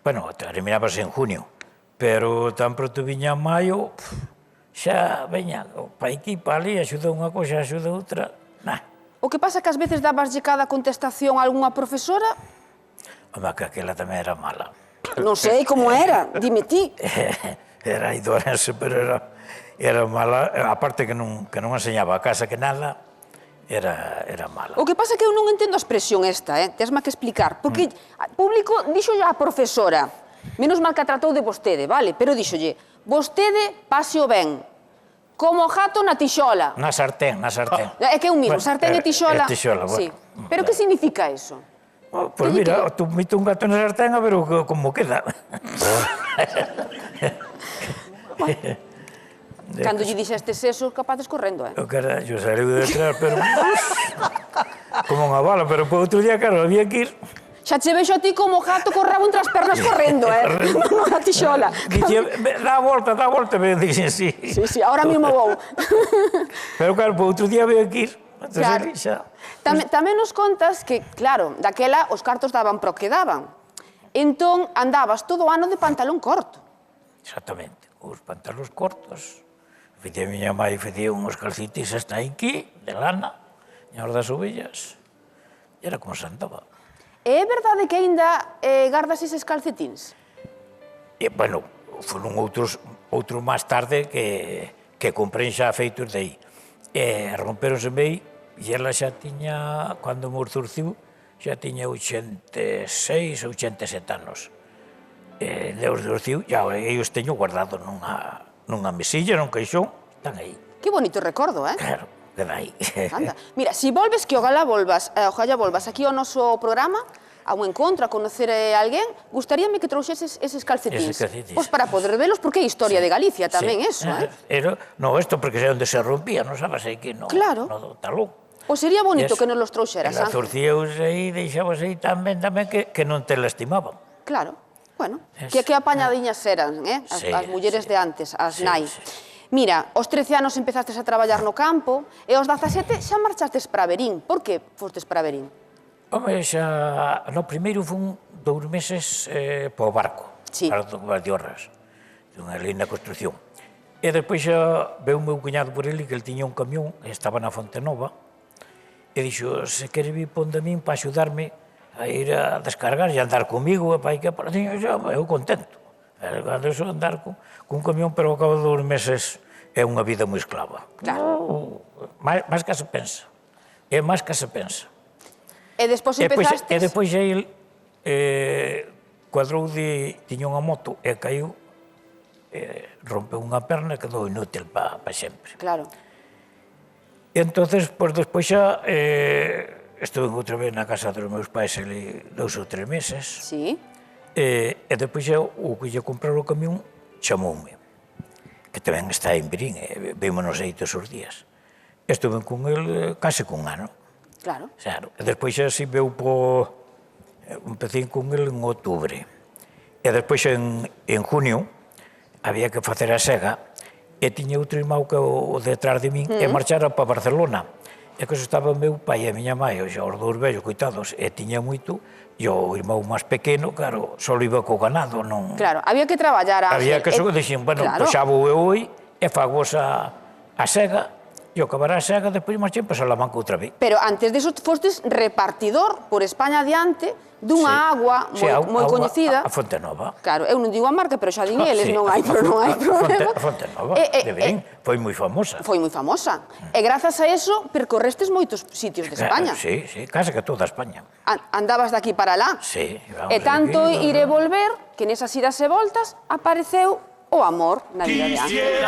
bueno, terminábase en junio, pero tan pronto viña maio, xa veña pa aquí, pa ali, axuda unha cosa, axuda outra, nah. O que pasa é que ás veces dabaslle cada contestación a algunha profesora? Home, que aquela tamén era mala. Non sei como era, dime ti. Era idorense, pero era mala, aparte que non enseñaba a casa que nada, era mala. O que pasa é que eu non entendo a expresión esta, tesma que explicar, porque o público dixolle a profesora, menos mal que a tratou de vostede, vale? Pero dixolle, vostede paseo ben, como gato na tixola. Na sartén, na sartén. É que é un mismo, sartén e tixola. Tixola, bueno. Sí. Pero que significa eso? Pois mira, tú metes un gato na sartén a ver como queda. Cando lle dixestes eso, capaces correndo, O carallo, saliu detrás, pero... como unha bala, pero por outro día, claro, había que ir... Xa che vexo a ti como gato co rabo entre as pernas correndo, na tixola. Dixe, dá a volta, me dixen, sí. Sí, ahora mismo vou. Pero claro, por outro día había que ir. Claro. Tamén nos contas que, claro, daquela os cartos daban pro que daban. Entón, andabas todo o ano de pantalón corto. Exactamente, os pantalóns cortos. A miña mãe facía uns calcetins hasta aquí, de lana, ñor das ovellas, e era como se andaba. É verdade que aínda gardas eses calcetins? Bueno, foron outros máis tarde que comprei xa feitos de aí. Romperonse aí, e ela xa tiña, cando me zurciu, xa tiña 86, 87 anos. Deus zurciu, xa os teño guardado nunha mesilla, nun caixón, están aí. Que bonito recordo, Claro, queda aí. Anda, mira, si volves, que ojalá volvas aquí ao noso programa, a un encontro, a conocer a alguén, gustaríame que trouxeses eses calcetins. Pois para poder velos, porque é historia de Galicia tamén, eso, Non, isto porque é onde se rompía, non sabes aquí, no talón. Pois sería bonito que nos los trouxeras, Ángel. E la zurcíaos aí, deixabas aí tamén que non te lastimaban. Claro, bueno, que apañadiñas eran, as mulleres de antes, as nai. Mira, aos 13 anos empezastes a traballar no campo e aos 17 xa marchastes para Verín. Por que fostes para Verín? Home, xa... No, primeiro fun 2 meses para o barco, para o Valdeorras, ali na construcción. E despois xa veu o meu cuñado por ele, que ele tiña un camión, estaba na Fonte Nova, e dixo, se quere vir ponde a min para axudarme a ir a descargar e andar comigo, e para aí que aparecía, eu contento. Cando eu andar cun camión, pero ao cabo de 2 meses é unha vida moi esclava. Claro. Máis que se pensa. É máis que se pensa. E despois empezastes... E despois ele cuadrou tiña unha moto e caiu, rompeu unha perna e quedou inútil para sempre. Claro. E entonces, despois xa, estuve outra vez na casa dos meus pais 2 ou 3 meses. Sí. E despois xa o que lle comprar o camión chamoume, que tamén está en Verín, vímonos aí todos os días. Estuve con ele case cun ano. Claro. E despois xa si veu empecé con ele en outubro. E despois en junio había que facer a sega e tiña outro irmão que o detrás de min e marchara para Barcelona. E que estaba meu pai e a miña mãe, xa os 2 vellos, coitados, e tiña moito, e o irmão máis pequeno, claro, só iba co ganado, non... Claro, había que traballar, Ángel. Había que dixen, bueno, pois xa vou eu hoy, e fagos a sega, e ao acabar a sega, despois marchei para Salamanca outra vez. Pero antes diso fostes repartidor por España adiante dunha agua moi coñecida. A Fonte Nova. Claro, eu non digo a marca, pero xa din eles, non hai problema. A Fonte Nova, de Verín, foi moi famosa. Foi moi famosa. E grazas a eso percorrestes moitos sitios de España. Sí, case que toda España. Andabas daqui para lá. Sí. E tanto ir e volver, que nesas idas e voltas apareceu o amor na vida de Ángel.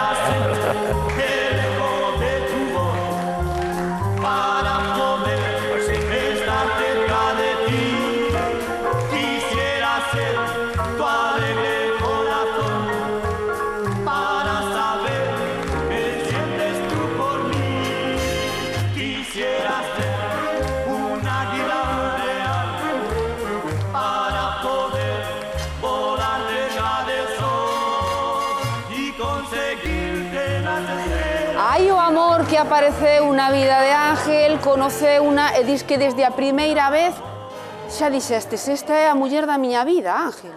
Hai o amor que apareceu na vida de Ángel, conoceuna e dis que desde a primeira vez xa dixestes, esta é a muller da miña vida, Ángel.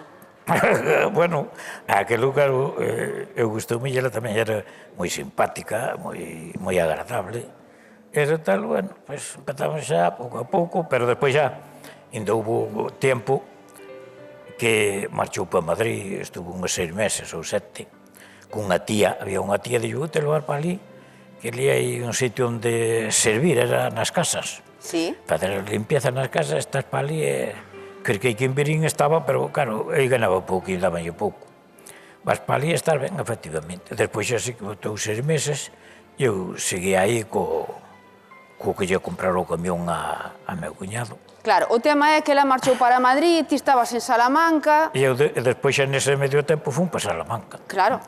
Bueno, aquel lugar eu gustoume e ela tamén era moi simpática, moi agradable. Era tal, bueno, pois empezamos xa pouco a pouco, pero despois xa ainda houve tempo que marchou para Madrid, estuvo uns 6 meses ou 7, cunha tía, había unha tía de te levar para ali, que ali hai un sitio onde servir, era nas casas. Sí. Facer limpieza nas casas, estás para ali e... que en Verín estaba, pero claro, aí ganaba pouco e daban pouco. Vas para ali e estás ben, efectivamente. Despois xa sí que botou 6 meses e eu segui aí co que lle comprar o camión a meu cuñado. Claro, o tema é que ela marchou para Madrid, ti estabas en Salamanca... E eu despois xa nese medio tempo fun para Salamanca. Claro.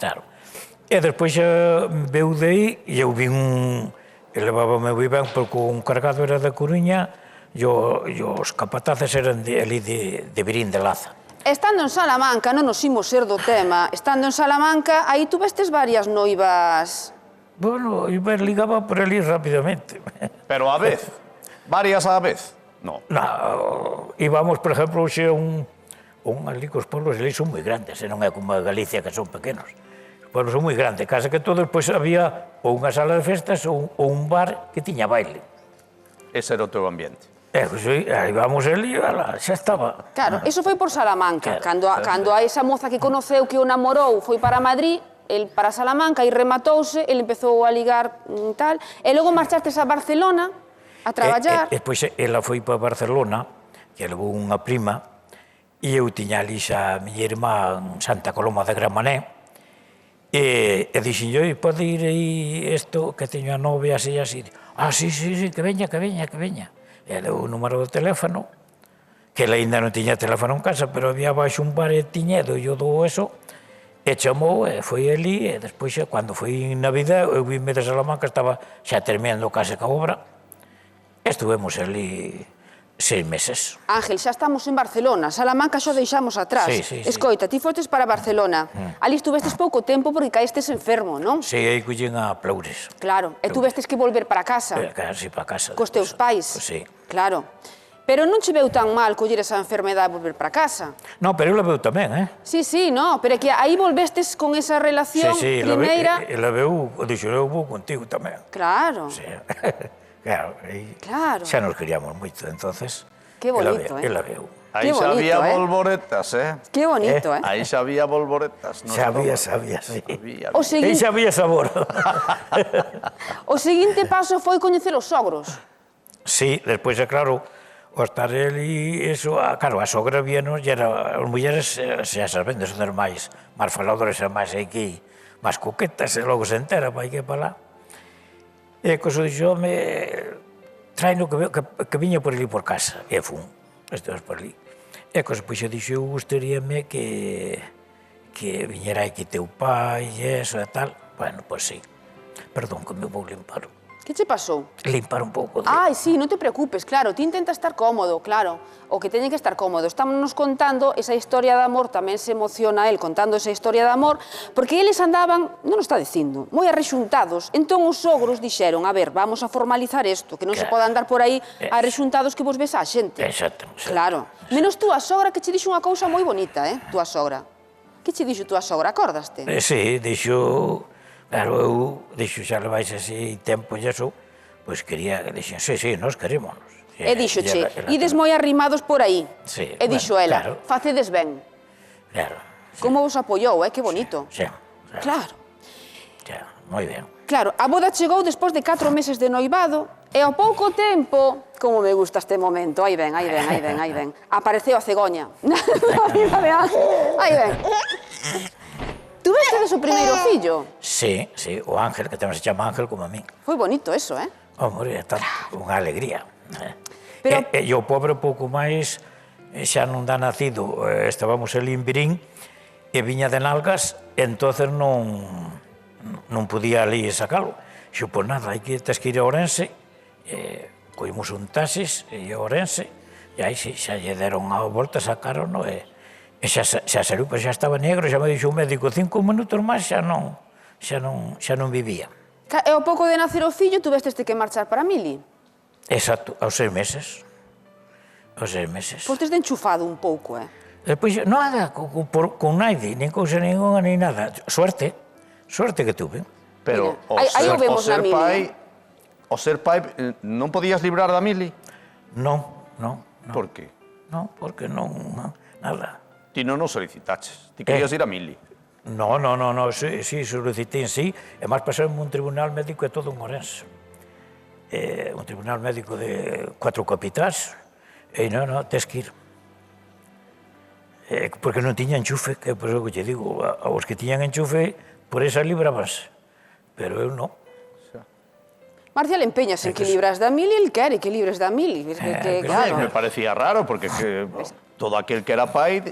E despois xa veu de aí e eu vi e levábame moi ben porque un cargado era da Coruña e os capataces eran ali de Verín de Laza. Estando en Salamanca, non nos imos ser do tema, estando en Salamanca, aí tú vestes varias noivas... Bueno, iba ligaba por ali rapidamente. Pero a vez, varias a vez, no. No, íbamos, por exemplo, hoxe ali que os pueblos ali son moi grandes, non é como a Galicia que son pequenos. Os pueblos son moi grandes, case que todos, pois había ou unha sala de festas ou un bar que tiña baile. Ese era o teu ambiente. Pois aí vamos ali, xa estaba. Claro, eso foi por Salamanca, cando a esa moza que conoceu que o namorou foi para Madrid, el para Salamanca e rematouse, el empezou a ligar tal, e logo marchastes a Barcelona a traballar. Depois ela foi para Barcelona, que levou unha prima, e eu tiña ali xa a miña irmá en Santa Coloma de Gramané, e dixen, pode ir aí isto, que teño a novia así, así. Sí, que veña. E levou o número do teléfono, que ela ainda non tiña teléfono en casa, pero había baixo un bar e tiñedo, e eu dou eso, e chamou, e foi ali, e despois, cando foi en Navidad, eu vime de Salamanca, estaba xa terminando case ca obra, e estuvemos ali 6 meses. Ángel, xa estamos en Barcelona, Salamanca xa deixamos atrás. Sí. Escoita, ti fotes para Barcelona, ali estuvestes pouco tempo porque caestes enfermo, non? Sí, aí collín a Plaures. Claro, e tú vestes que volver para casa. Sí, para casa. Cos teus pais. Sí. Claro. Pero non che veu tan mal coller esa enfermedade e volver para casa. No, pero ela veu tamén, Sí, no, pero é que aí volvestes con esa relación primeira... Sí, ela veu, dixo, eu vou contigo tamén. Claro. Sí, claro, xa nos queríamos moito, entonces... Que bonito, Ela veu. Aí xa había volvoretas, Que bonito, Aí xa había volvoretas. Xa había, sí. E xa había sabor. O seguinte paso foi coñecer os sogros. Sí, despois, é claro, o estar ali, eso, claro, a sogra víanos, e as mulleres, xa saben, son as máis faladores, as máis aquí, máis coquetas, e logo se entera, para que para lá. E coso dixo, traino que viña por ali por casa, e fun, estivemos por ali. E coso, pois, eu dixo, gustaríame que viñera aquí teu pai, e eso, e tal. Bueno, pois sí. Perdón, que me vou limpar. Que che pasou? Limpar un pouco de... Sí, non te preocupes, claro, ti intenta estar cómodo, claro, o que teñen que estar cómodo. Estamos contando esa historia de amor, tamén se emociona el contando esa historia de amor, porque eles andaban, non o está dicindo, moi arrexuntados. Entón os sogros dixeron, a ver, vamos a formalizar isto, que non se pode andar por aí arrexuntados que vos ves a xente. Exacto. Claro. Menos tú, a sogra, que che dixo unha cousa moi bonita, tú a sogra. Que che dixo tú a sogra, acordaste? Sí, dixo... Claro, eu dixo, xa levais así tempo e eso, pois quería, dixen, sí, nos querímonos. E dixoche, ides moi arrimados por aí. Sí. E dixo ela, facedes ben. Claro. Como vos apoiou, que bonito. Sí. Claro. Xa, moi ben. Claro, a boda chegou despois de 4 meses de noivado e ao pouco tempo, como me gusta este momento, aí ven, apareceu a cegoña. Aí ven. Tú vestes o primeiro fillo? Sí, o Ángel, que tamén se chama Ángel como a mí. Foi bonito eso, Hombre, unha alegría. E o pobre pouco máis, xa non dá nacido, estábamos ali en Verín, e viña de nalgas, entonces non podía ali sacalo. Xo, pois nada, tes que ir a Ourense, coimos un taxis, e a Ourense, e aí xa lle deron a volta, sacaron, e xa saliu, pero xa estaba negro, xa me dixo o médico, 5 minutos máis xa non vivía. E ao pouco de nacer o fillo, tú vesteste que marchar para Mili? Exacto, aos 6 meses. Aos 6 meses. Fostes de enchufado un pouco, Depois, nada, con naide, nin cousa ninguna, nin nada. Suerte que tuve. Pero Mira, aí o vemos na mili. o ser pai, non podías librar da mili? Non. Por qué? Non, porque non, nada. Ti non o solicitaches, ti querías ir a mili. No, sí, solicitei en sí, e máis pasou un tribunal médico e todo en Ourense. Un tribunal médico de 4 capitais, e non, tes que ir. Porque non tiña enchufe, que é por eso que te digo, aos que tiñan enchufe, por esa librabanse, pero eu non. Marcial empeñas en que libras da mili, el quere que libres da mili. Claro. Me parecía raro, porque todo aquel que era pai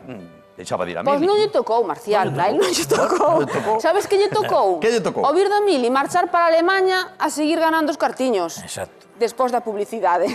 deixaba de ir a mili. Pois non lle tocou, Marcial, a él non lle tocou. Sabes que lle tocou? Que lle tocou? O vir da mili, marchar para Alemanha a seguir ganando os cartiños. Exacto. Despois da publicidade.